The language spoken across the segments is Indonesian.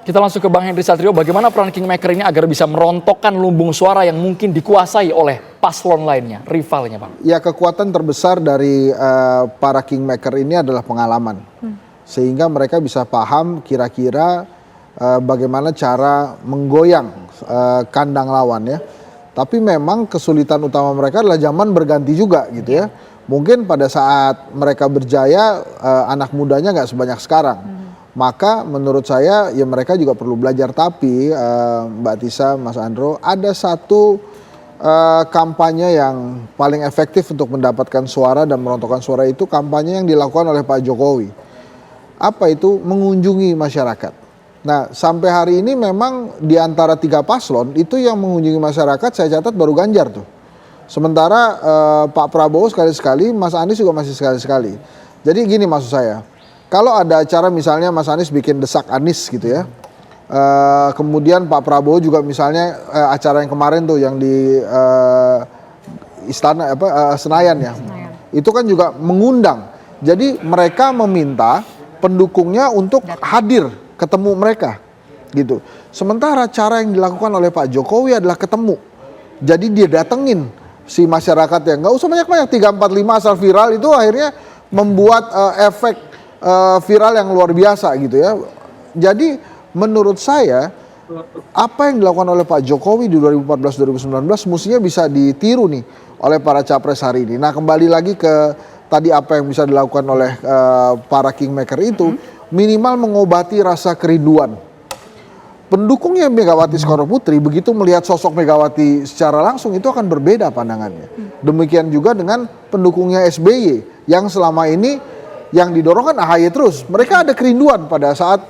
Kita langsung ke Bang Henry Satrio, bagaimana peran Kingmaker ini agar bisa merontokkan lumbung suara yang mungkin dikuasai oleh paslon lainnya, rivalnya Bang? Ya, kekuatan terbesar dari para Kingmaker ini adalah pengalaman. Sehingga mereka bisa paham kira-kira bagaimana cara menggoyang kandang lawan ya. Tapi memang kesulitan utama mereka adalah zaman berganti juga gitu ya. Mungkin pada saat mereka berjaya anak mudanya nggak sebanyak sekarang. Maka menurut saya ya mereka juga perlu belajar. Tapi Mbak Tisa, Mas Andro, ada satu kampanye yang paling efektif untuk mendapatkan suara dan merontokkan suara, itu kampanye yang dilakukan oleh Pak Jokowi. Apa itu? Mengunjungi masyarakat. Nah, sampai hari ini memang di antara 3 paslon itu yang mengunjungi masyarakat saya catat baru Ganjar tuh. Sementara Pak Prabowo sekali-sekali, Mas Anies juga masih sekali-sekali. Jadi gini maksud saya, kalau ada acara misalnya Mas Anies bikin desak Anies gitu ya, kemudian Pak Prabowo juga misalnya acara yang kemarin tuh yang di istana Senayan ya, itu kan juga mengundang. Jadi mereka meminta pendukungnya untuk hadir ketemu mereka gitu. Sementara cara yang dilakukan oleh Pak Jokowi adalah ketemu. Jadi dia datengin si masyarakat yang nggak usah banyak-banyak, 3, 4, 5 asal viral, itu akhirnya membuat efek viral yang luar biasa gitu ya. Jadi menurut saya apa yang dilakukan oleh Pak Jokowi di 2014-2019 mestinya bisa ditiru nih oleh para capres hari ini. Nah, kembali lagi ke tadi apa yang bisa dilakukan oleh para Kingmaker itu, minimal mengobati rasa kerinduan. Pendukungnya Megawati Soekarno Putri begitu melihat sosok Megawati secara langsung itu akan berbeda pandangannya. Demikian juga dengan pendukungnya SBY yang selama ini yang didorong kan AHY terus. Mereka ada kerinduan pada saat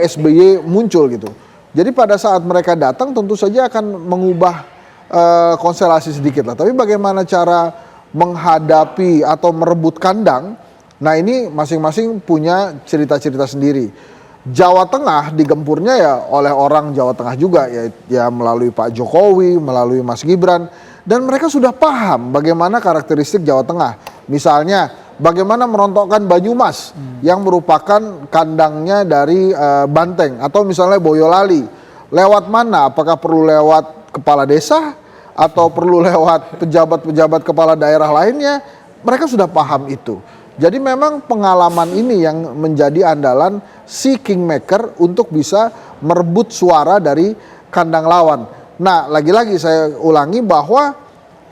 SBY muncul gitu. Jadi pada saat mereka datang tentu saja akan mengubah konstelasi sedikit lah. Tapi bagaimana cara menghadapi atau merebut kandang, nah ini masing-masing punya cerita-cerita sendiri. Jawa Tengah digempurnya ya oleh orang Jawa Tengah juga ya melalui Pak Jokowi, melalui Mas Gibran, dan mereka sudah paham bagaimana karakteristik Jawa Tengah. Misalnya bagaimana merontokkan Banyumas yang merupakan kandangnya dari Banteng, atau misalnya Boyolali. Lewat mana? Apakah perlu lewat kepala desa atau perlu lewat pejabat-pejabat kepala daerah lainnya? Mereka sudah paham itu. Jadi memang pengalaman ini yang menjadi andalan si Kingmaker untuk bisa merebut suara dari kandang lawan. Nah, lagi-lagi saya ulangi bahwa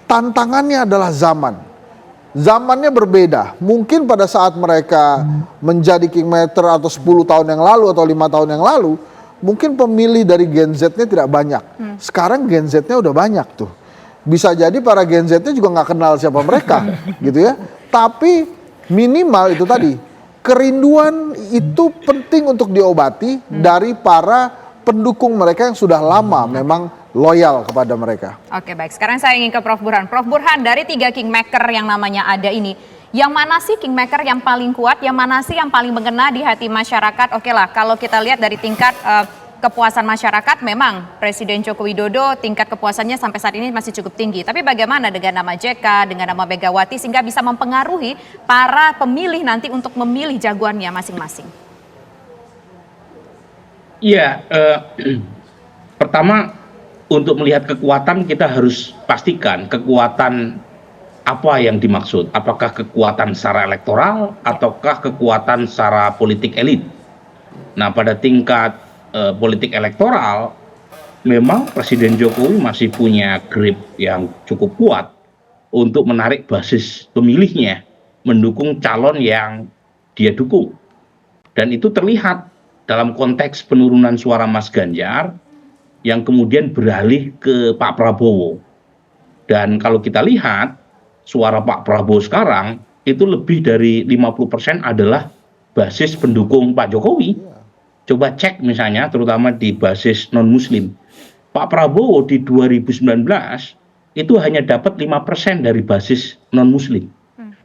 tantangannya adalah zaman. Zamannya berbeda. Mungkin pada saat mereka menjadi Kingmaker atau 10 tahun yang lalu atau 5 tahun yang lalu, mungkin pemilih dari Gen Z-nya tidak banyak. Sekarang Gen Z-nya udah banyak tuh. Bisa jadi para Gen Z-nya juga nggak kenal siapa mereka gitu ya. Tapi minimal itu tadi, kerinduan itu penting untuk diobati dari para pendukung mereka yang sudah lama memang loyal kepada mereka. Oke, baik, sekarang saya ingin ke Prof. Burhan. Prof. Burhan, dari 3 Kingmaker yang namanya ada ini, yang mana sih Kingmaker yang paling kuat, yang mana sih yang paling mengena di hati masyarakat? Oke lah, kalau kita lihat dari tingkat kepuasan masyarakat, memang Presiden Joko Widodo tingkat kepuasannya sampai saat ini masih cukup tinggi. Tapi bagaimana dengan nama JK, dengan nama Megawati, sehingga bisa mempengaruhi para pemilih nanti untuk memilih jagoannya masing-masing? Iya, pertama untuk melihat kekuatan kita harus pastikan kekuatan apa yang dimaksud. Apakah kekuatan secara elektoral ataukah kekuatan secara politik elit. Nah, pada tingkat politik elektoral, memang Presiden Jokowi masih punya grip yang cukup kuat untuk menarik basis pemilihnya mendukung calon yang dia dukung. Dan itu terlihat dalam konteks penurunan suara Mas Ganjar yang kemudian beralih ke Pak Prabowo. Dan kalau kita lihat suara Pak Prabowo sekarang itu lebih dari 50% adalah basis pendukung Pak Jokowi. Coba cek misalnya terutama di basis non-muslim. Pak Prabowo di 2019 itu hanya dapat 5% dari basis non-muslim.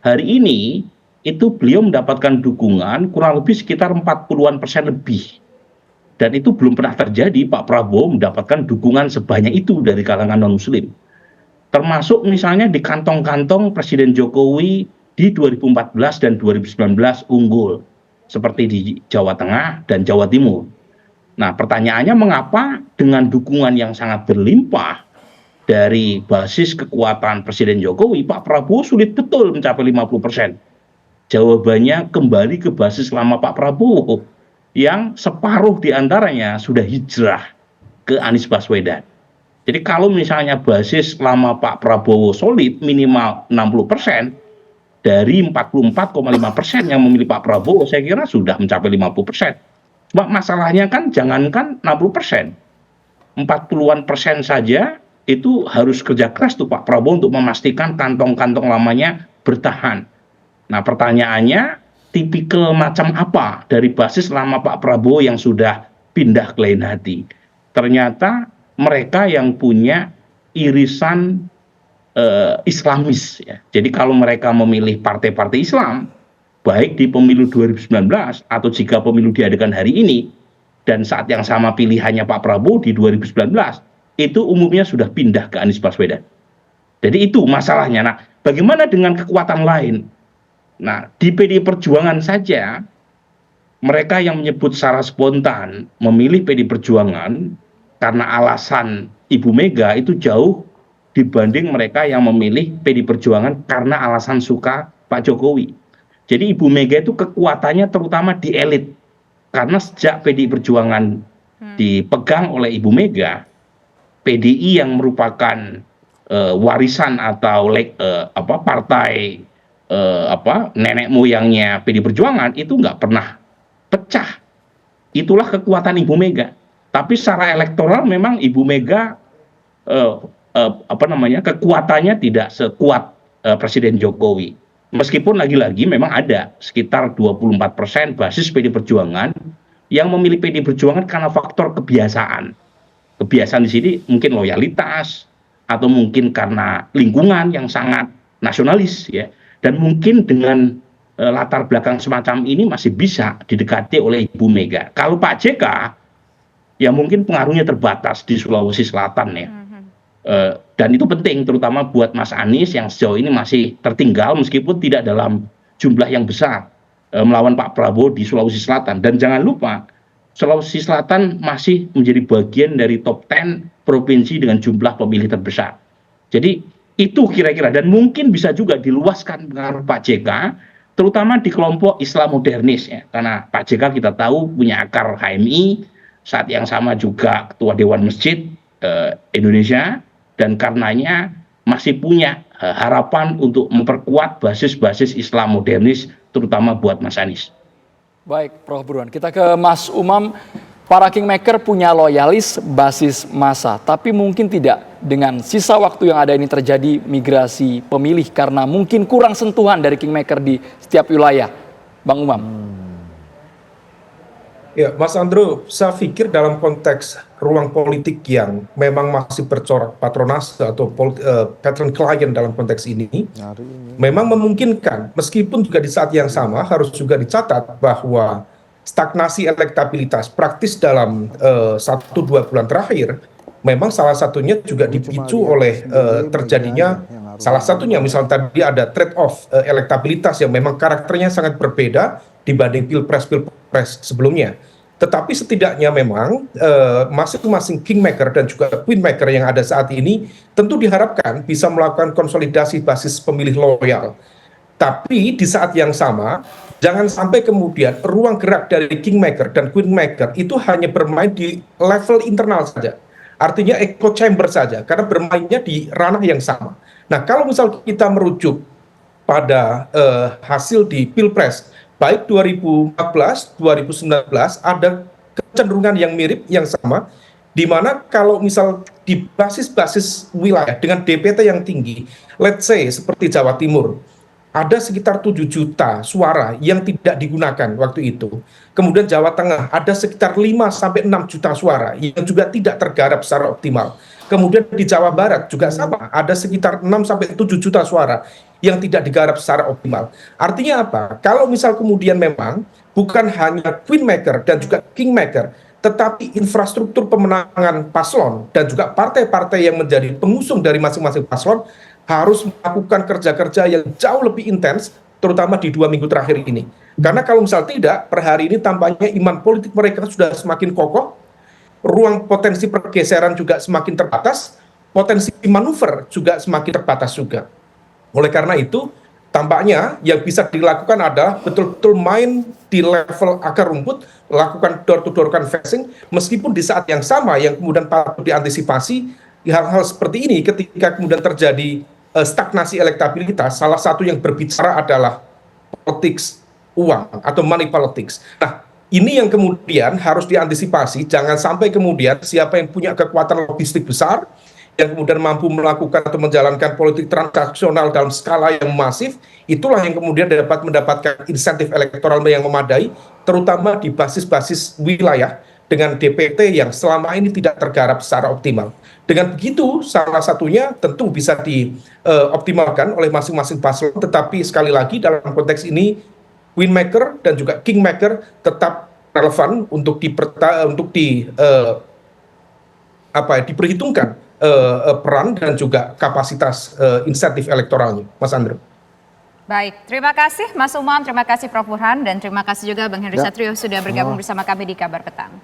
Hari ini itu beliau mendapatkan dukungan kurang lebih sekitar 40-an% lebih. Dan itu belum pernah terjadi Pak Prabowo mendapatkan dukungan sebanyak itu dari kalangan non-muslim. Termasuk misalnya di kantong-kantong Presiden Jokowi di 2014 dan 2019 unggul. Seperti di Jawa Tengah dan Jawa Timur. Nah, pertanyaannya mengapa dengan dukungan yang sangat berlimpah dari basis kekuatan Presiden Jokowi, Pak Prabowo sulit betul mencapai 50%. Jawabannya kembali ke basis lama Pak Prabowo yang separuh diantaranya sudah hijrah ke Anies Baswedan. Jadi kalau misalnya basis lama Pak Prabowo solid minimal 60%, dari 44,5% yang memilih Pak Prabowo, saya kira sudah mencapai 50%. Cuma masalahnya kan jangankan 60%, 40-an% saja itu harus kerja keras tuh Pak Prabowo untuk memastikan kantong-kantong lamanya bertahan. Nah pertanyaannya, tipikal macam apa dari basis lama Pak Prabowo yang sudah pindah ke lain hati? Ternyata mereka yang punya irisan Islamis. Ya. Jadi kalau mereka memilih partai-partai Islam, baik di pemilu 2019 atau jika pemilu diadakan hari ini, dan saat yang sama pilihannya Pak Prabowo di 2019, itu umumnya sudah pindah ke Anies Baswedan. Jadi itu masalahnya. Nah, bagaimana dengan kekuatan lain? Nah, di PDI Perjuangan saja, mereka yang menyebut secara spontan memilih PDI Perjuangan karena alasan Ibu Mega itu jauh dibanding mereka yang memilih PDI Perjuangan karena alasan suka Pak Jokowi. Jadi Ibu Mega itu kekuatannya terutama di elit. Karena sejak PDI Perjuangan dipegang oleh Ibu Mega, PDI yang merupakan warisan atau partai nenek moyangnya PDI Perjuangan itu nggak pernah pecah. Itulah kekuatan Ibu Mega. Tapi secara elektoral memang Ibu Mega kekuatannya tidak sekuat Presiden Jokowi. Meskipun lagi-lagi memang ada sekitar 24% basis PDI Perjuangan yang memilih PDI Perjuangan karena faktor kebiasaan. Kebiasaan di sini mungkin loyalitas atau mungkin karena lingkungan yang sangat nasionalis ya. Dan mungkin dengan latar belakang semacam ini masih bisa didekati oleh Ibu Mega. Kalau Pak JK ya mungkin pengaruhnya terbatas di Sulawesi Selatan ya. Dan itu penting terutama buat Mas Anies yang sejauh ini masih tertinggal meskipun tidak dalam jumlah yang besar melawan Pak Prabowo di Sulawesi Selatan. Dan jangan lupa Sulawesi Selatan masih menjadi bagian dari top 10 provinsi dengan jumlah pemilih terbesar. Jadi itu kira-kira, dan mungkin bisa juga diluaskan pengaruh Pak JK terutama di kelompok Islam modernis ya. Karena Pak JK kita tahu punya akar HMI, saat yang sama juga Ketua Dewan Masjid Indonesia, dan karenanya masih punya harapan untuk memperkuat basis-basis Islam modernis terutama buat Mas Anies. Baik, Prof. Burhan. Kita ke Mas Umam. Para kingmaker punya loyalis basis massa, tapi mungkin tidak dengan sisa waktu yang ada ini terjadi migrasi pemilih karena mungkin kurang sentuhan dari kingmaker di setiap wilayah. Bang Umam. Ya, Mas Andro, saya pikir dalam konteks ruang politik yang memang masih bercorak patronase atau patron klien dalam konteks ini, memang memungkinkan, meskipun juga di saat yang sama harus juga dicatat bahwa stagnasi elektabilitas praktis dalam 1-2 bulan terakhir, memang salah satunya juga dipicu oleh terjadinya salah satunya misalnya tadi ada trade off elektabilitas yang memang karakternya sangat berbeda dibanding pilpres sebelumnya. Tetapi setidaknya memang masing-masing kingmaker dan juga queenmaker yang ada saat ini tentu diharapkan bisa melakukan konsolidasi basis pemilih loyal. Tapi di saat yang sama jangan sampai kemudian ruang gerak dari kingmaker dan queenmaker itu hanya bermain di level internal saja. Artinya echo chamber saja karena bermainnya di ranah yang sama. Nah, kalau misal kita merujuk pada hasil di Pilpres baik 2014, 2019 ada kecenderungan yang mirip, yang sama, di mana kalau misal di basis-basis wilayah dengan DPT yang tinggi, let's say seperti Jawa Timur, ada sekitar 7 juta suara yang tidak digunakan waktu itu. Kemudian Jawa Tengah ada sekitar 5-6 juta suara yang juga tidak tergarap secara optimal. Kemudian di Jawa Barat juga sama, ada sekitar 6-7 juta suara yang tidak digarap secara optimal. Artinya apa? Kalau misal kemudian memang bukan hanya queenmaker dan juga kingmaker, tetapi infrastruktur pemenangan paslon dan juga partai-partai yang menjadi pengusung dari masing-masing paslon harus melakukan kerja-kerja yang jauh lebih intens, terutama di 2 minggu terakhir ini. Karena kalau misal tidak, per hari ini tampaknya iman politik mereka sudah semakin kokoh, ruang potensi pergeseran juga semakin terbatas, potensi manuver juga semakin terbatas juga. Oleh karena itu, tampaknya yang bisa dilakukan adalah betul-betul main di level akar rumput, lakukan door-to-door canvassing, meskipun di saat yang sama yang kemudian patut diantisipasi hal-hal seperti ini ketika kemudian terjadi stagnasi elektabilitas, salah satu yang berbicara adalah politics uang atau money politics. Nah, ini yang kemudian harus diantisipasi, jangan sampai kemudian siapa yang punya kekuatan logistik besar, yang kemudian mampu melakukan atau menjalankan politik transaksional dalam skala yang masif, itulah yang kemudian dapat mendapatkan insentif elektoral yang memadai, terutama di basis-basis wilayah dengan DPT yang selama ini tidak tergarap secara optimal. Dengan begitu, salah satunya tentu bisa dioptimalkan oleh masing-masing paslon, tetapi sekali lagi dalam konteks ini, Wingmaker dan juga Kingmaker tetap relevan untuk diperhitungkan peran dan juga kapasitas insentif elektoralnya, Mas Andre. Baik, terima kasih Mas Umam, terima kasih Prof. Burhan, dan terima kasih juga Bang Henry Satrio sudah bergabung bersama kami di Kabar Petang.